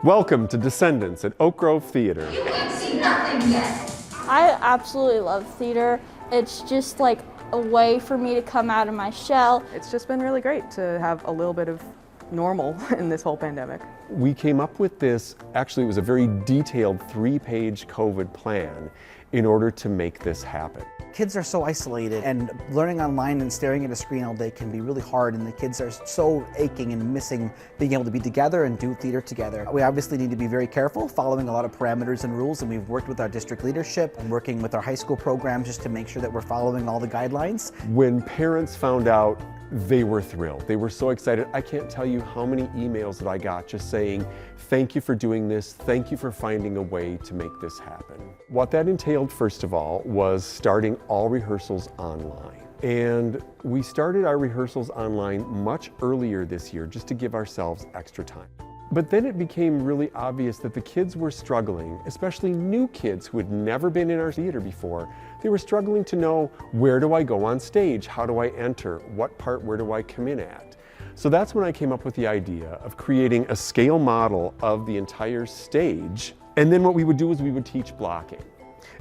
Welcome to Descendants at Oak Grove Theater. You ain't seen nothing yet. I absolutely love theater. It's just like a way for me to come out of my shell. It's just been really great to have a little bit of normal in this whole pandemic. We came up with this, actually it was a very detailed 3-page COVID plan in order to make this happen. Kids are so isolated, and learning online and staring at a screen all day can be really hard, and the kids are so aching and missing being able to be together and do theater together. We obviously need to be very careful, following a lot of parameters and rules, and we've worked with our district leadership and working with our high school programs just to make sure that we're following all the guidelines. When parents found out, they were thrilled. They were so excited. I can't tell you how many emails that I got just saying, thank you for doing this, thank you for finding a way to make this happen. What that entailed, first of all, was starting all rehearsals online. And we started our rehearsals online much earlier this year just to give ourselves extra time. But then it became really obvious that the kids were struggling, especially new kids who had never been in our theater before. They were struggling to know, where do I go on stage? How do I enter? What part, where do I come in at? So that's when I came up with the idea of creating a scale model of the entire stage. And then what we would do is we would teach blocking.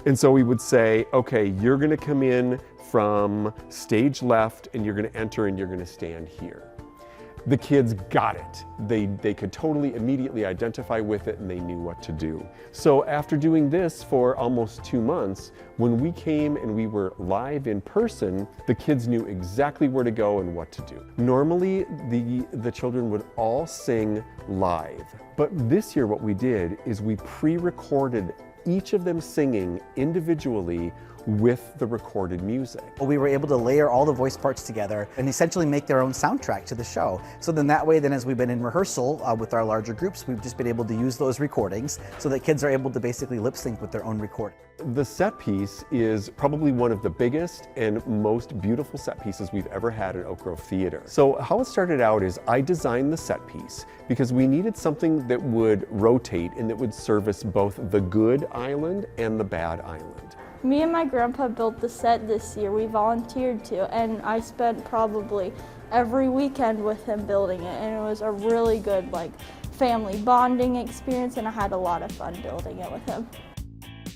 And so we would say, okay, you're gonna come in from stage left and you're gonna enter and you're gonna stand here. The kids got it. They could totally immediately identify with it and they knew what to do. So after doing this for almost 2 months, when we came and we were live in person, the kids knew exactly where to go and what to do. Normally, the children would all sing live. But this year what we did is we pre-recorded each of them singing individually with the recorded music. We were able to layer all the voice parts together and essentially make their own soundtrack to the show. So then that way, as we've been in rehearsal with our larger groups, we've just been able to use those recordings so that kids are able to basically lip sync with their own recording. The set piece is probably one of the biggest and most beautiful set pieces we've ever had at Oak Grove Theater. So how it started out is I designed the set piece because we needed something that would rotate and that would service both the good island and the bad island. Me and my grandpa built the set this year. We volunteered to, and I spent probably every weekend with him building it, and it was a really good family bonding experience, and I had a lot of fun building it with him.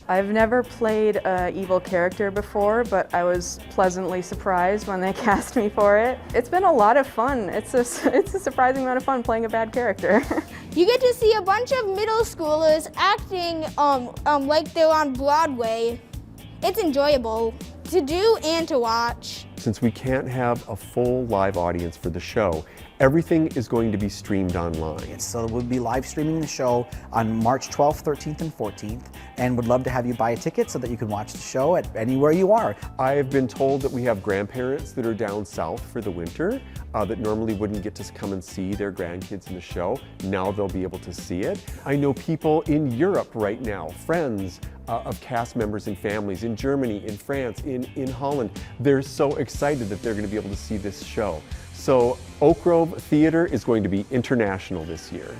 I've never played an evil character before, but I was pleasantly surprised when they cast me for it. It's been a lot of fun. It's a surprising amount of fun playing a bad character. You get to see a bunch of middle schoolers acting like they're on Broadway. It's enjoyable to do and to watch. Since we can't have a full live audience for the show, everything is going to be streamed online. So we'll be live streaming the show on March 12th, 13th, and 14th, and would love to have you buy a ticket so that you can watch the show at anywhere you are. I have been told that we have grandparents that are down south for the winter that normally wouldn't get to come and see their grandkids in the show. Now they'll be able to see it. I know people in Europe right now, friends of cast members and families in Germany, in France, in Holland. They're so excited that they're going to be able to see this show. So Oak Grove Theater is going to be international this year.